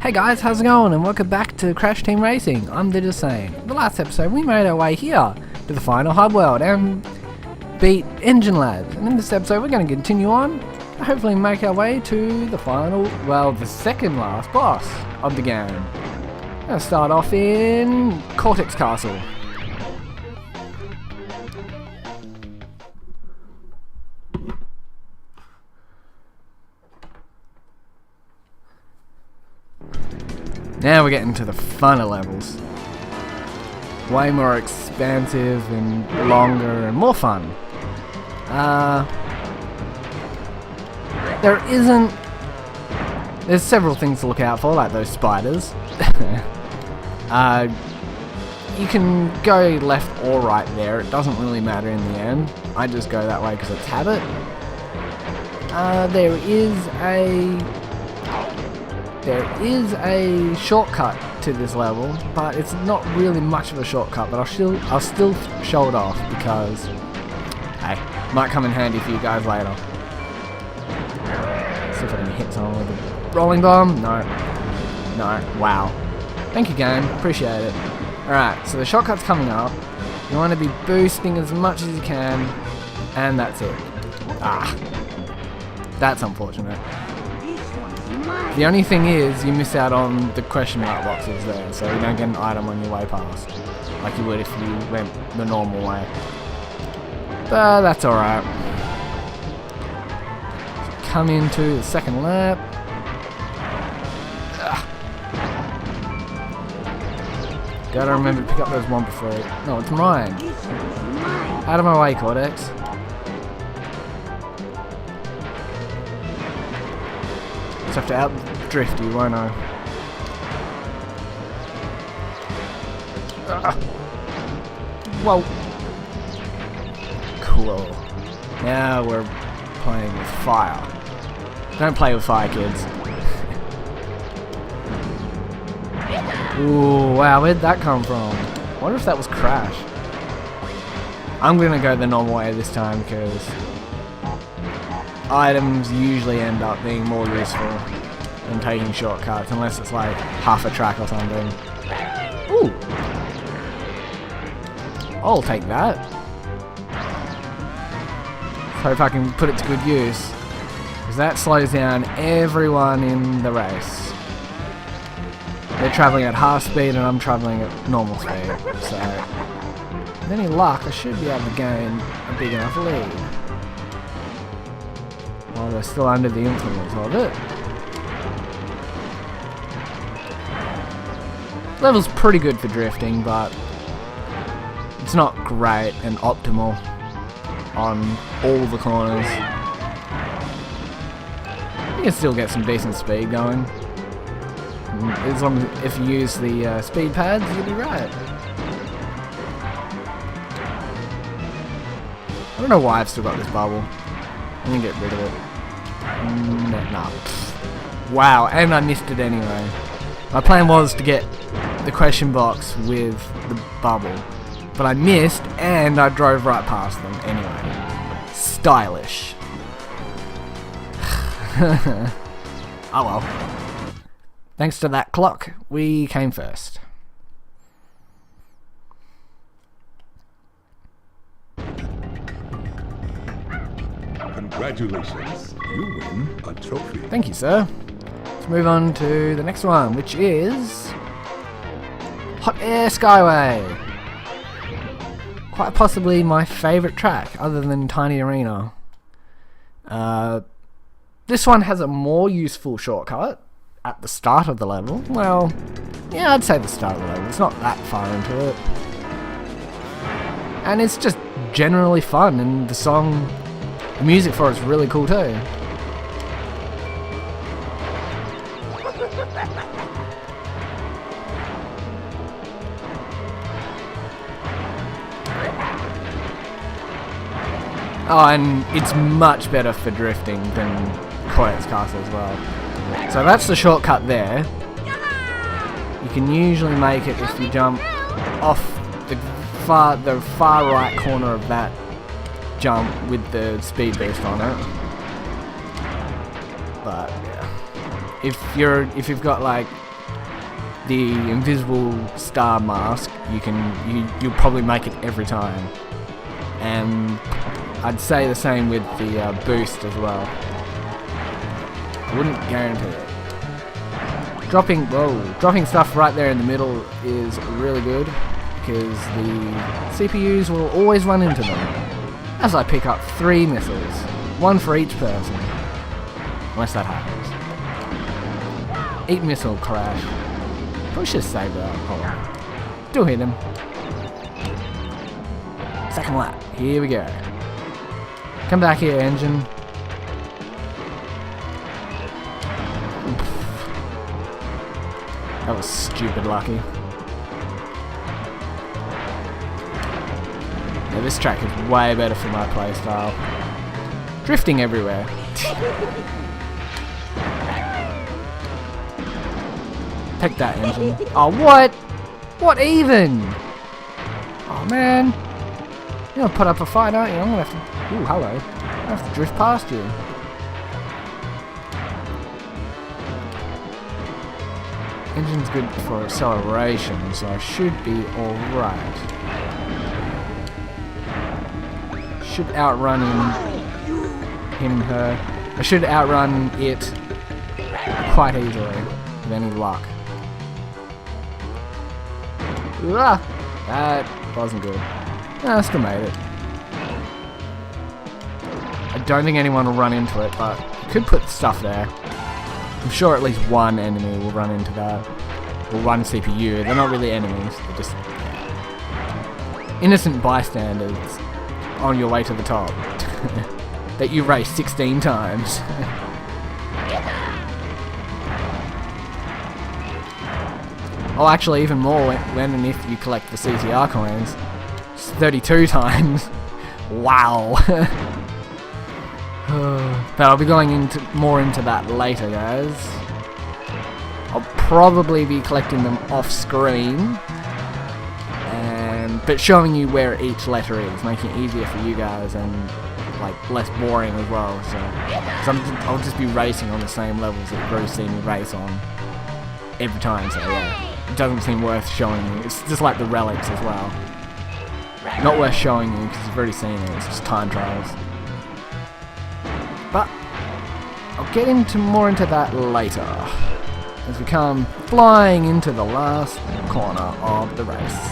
Hey guys, how's it going? And welcome back to Crash Team Racing. I'm Just saying. The last episode we made our way here to the final hub world and beat Engine Labs. And in this episode we're going to continue on to hopefully make our way to the final, well, the second last boss of the game. I'm going to start off in Cortex Castle. Now we're getting to the funner levels. Way more expansive and longer and more fun. There's several things to look out for, like those spiders. You can go left or right there, it doesn't really matter in the end. I just go that way because it's habit. There is a shortcut to this level, but it's not really much of a shortcut, but I'll still show it off because, hey, might come in handy for you guys later. See if I can hit someone with a rolling bomb. No, wow. Thank you, game, appreciate it. Alright, so the shortcut's coming up. You want to be boosting as much as you can, and that's it. That's unfortunate. The only thing is, you miss out on the question mark boxes there, so you don't get an item on your way past, like you would if you went the normal way. But that's alright. So come into the second lap. Gotta remember to pick up those one before. No, it's mine. Out of my way, Cortex. Just have to out-drift you, won't I? Whoa! Cool. Now we're playing with fire. Don't play with fire, kids. Ooh, wow, where'd that come from? I wonder if that was Crash. I'm gonna go the normal way this time because items usually end up being more useful than taking shortcuts, unless it's like half a track or something. Ooh! I'll take that. Hope I can put it to good use, because that slows down everyone in the race. They're travelling at half speed and I'm travelling at normal speed, so with any luck I should be able to gain a big enough lead. While they're still under the influence of it. Level's pretty good for drifting, but it's not great and optimal on all the corners. You can still get some decent speed going. As long as if you use the speed pads, you'll be right. I don't know why I've still got this bubble. I'm gonna get rid of it. Nah. Wow, and I missed it anyway. My plan was to get the question box with the bubble, but I missed and I drove right past them anyway. Stylish. Oh well. Thanks to that clock, we came first. Congratulations, you win a trophy. Thank you, sir. Let's move on to the next one, which is Hot Air Skyway. Quite possibly my favourite track, other than Tiny Arena. This one has a more useful shortcut at the start of the level. Well, yeah, I'd say the start of the level. It's not that far into it. And it's just generally fun, and the music for it's really cool too. Oh, and it's much better for drifting than Cortex Castle as well. So that's the shortcut there. You can usually make it if you jump off the far right corner of that jump with the speed boost on it. But yeah, if you've got like the invisible star mask, you'll probably make it every time. And I'd say the same with the boost as well. I wouldn't guarantee it. Dropping stuff right there in the middle is really good because the CPUs will always run into them. As I pick up 3 missiles, 1 for each person, unless that happens. 8 missile crash. Probably should have saved that. Hold on. Still hit him. Second lap. Here we go. Come back here, engine. That was stupid lucky. Yeah, this track is way better for my playstyle. Drifting everywhere. Take that, engine. Oh, what? What even? Oh, man. You're gonna put up a fight, aren't you? I'm gonna have to... Ooh, hello. I'm gonna have to drift past you. Engine's good for acceleration, so I should be alright. Should outrun her. I should outrun it quite easily, with any luck. Ah, that wasn't good. No, I still made it. I don't think anyone will run into it, but you could put stuff there. I'm sure at least one enemy will run into that. Or one CPU. They're not really enemies. They're just innocent bystanders on your way to the top. That you race 16 times. Oh, actually even more when and if you collect the CTR coins. It's 32 times. Wow. But I'll be going more into that later, guys. I'll probably be collecting them off screen, but showing you where each letter is, making it easier for you guys and like less boring as well. So, I'll just be racing on the same levels that Bruce see me race on every time. So yeah, it doesn't seem worth showing you. It's just like the relics as well. Not worth showing you because you've already seen it. It's just time trials. But I'll get more into that later, as we come flying into the last corner of the race.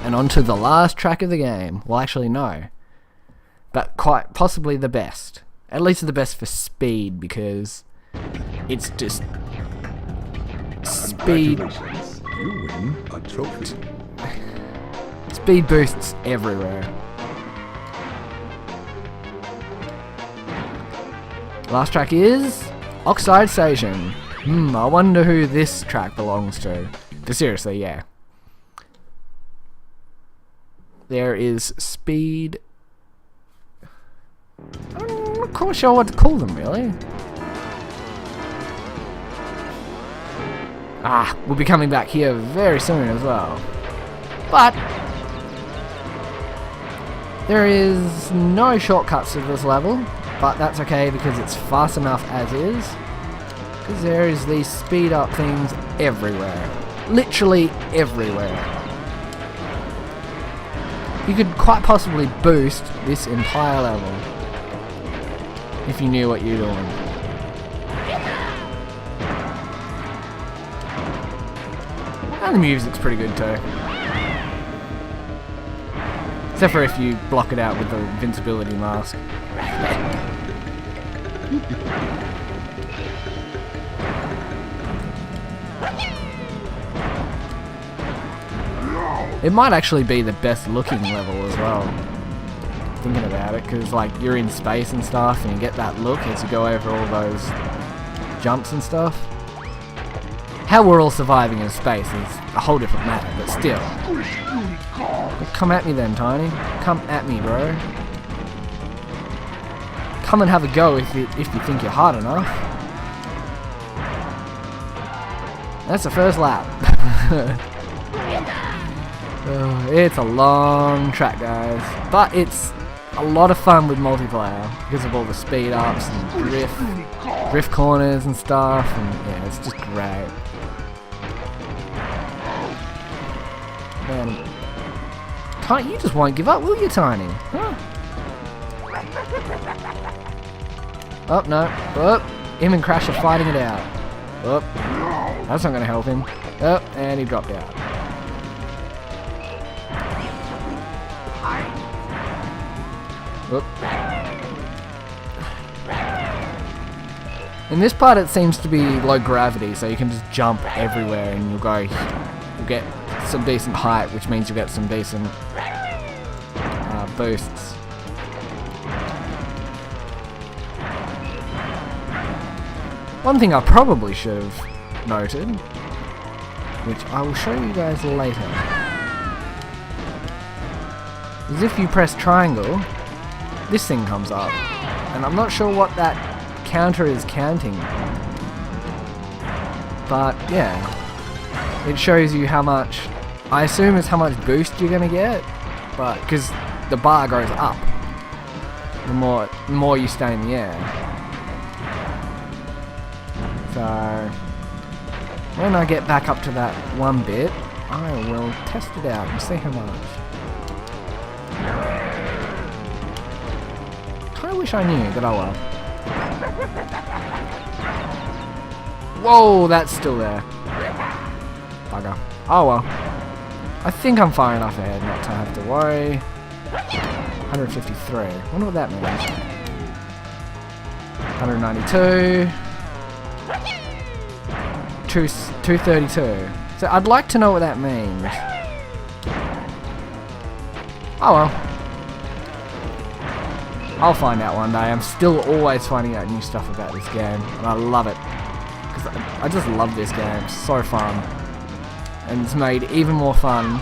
And onto the last track of the game. Well, actually no, but quite possibly the best. At least the best for speed, because it's just speed. Congratulations. You win a trophy. Speed boosts everywhere. Last track is Oxide Station. I wonder who this track belongs to. But seriously, yeah. There is speed. I'm not quite sure what to call them, really. We'll be coming back here very soon as well. But there is no shortcuts to this level, but that's okay because it's fast enough as is. Because there is these speed up things everywhere. Literally everywhere. You could quite possibly boost this entire level if you knew what you're doing. And the music's pretty good too. Except for if you block it out with the invincibility mask. It might actually be the best looking level as well. Thinking about it, because like you're in space and stuff and you get that look as you go over all those jumps and stuff. How we're all surviving in space is a whole different matter, but still. Come at me then, Tiny. Come at me, bro. Come and have a go if you think you're hard enough. That's the first lap. It's a long track, guys, but it's a lot of fun with multiplayer because of all the speed ups and drift corners and stuff, and yeah, it's just great. Man, you just won't give up, will you, Tiny? Huh? Oh no! Oh, him and Crash are fighting it out. Oh, that's not going to help him. Oh, and he dropped out. Oop. In this part it seems to be low gravity, so you can just jump everywhere and you'll get some decent height, which means you'll get some decent boosts. One thing I probably should have noted, which I will show you guys later, is if you press triangle, this thing comes up, and I'm not sure what that counter is counting, but yeah, it shows you how much, I assume it's how much boost you're gonna get, but because the bar goes up the more you stay in the air. So when I get back up to that one bit, I will test it out and see how much. I wish I knew, but oh well. Whoa, that's still there. Bugger. Oh well. I think I'm far enough ahead not to have to worry. 153. Wonder what that means. 192. 232. So I'd like to know what that means. Oh well. I'll find out one day. I'm still always finding out new stuff about this game, and I love it. Because I just love this game. It's so fun. And it's made even more fun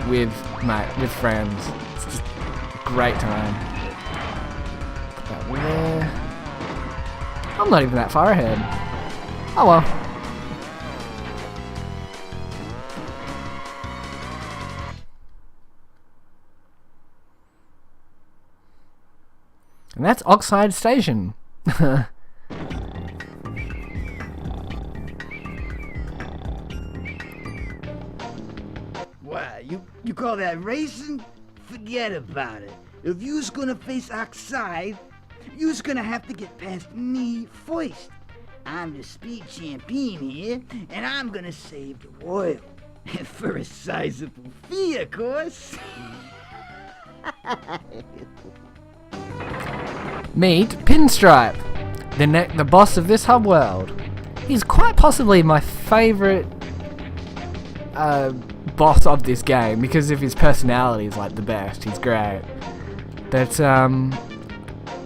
with friends. It's just a great time. Put that there. I'm not even that far ahead. Oh well. And that's Oxide Station. What, you call that racing? Forget about it. If you's gonna face Oxide, you's gonna have to get past me first. I'm the speed champion here, and I'm gonna save the world. For a sizable fee, of course. Meet Pinstripe, the boss of this hub world. He's quite possibly my favourite boss of this game because of his personality. Is like the best. He's great. But I'm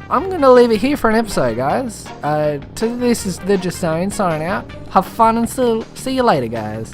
gonna leave it here for an episode, guys. This is the Just Saying signing out. Have fun and see you later, guys.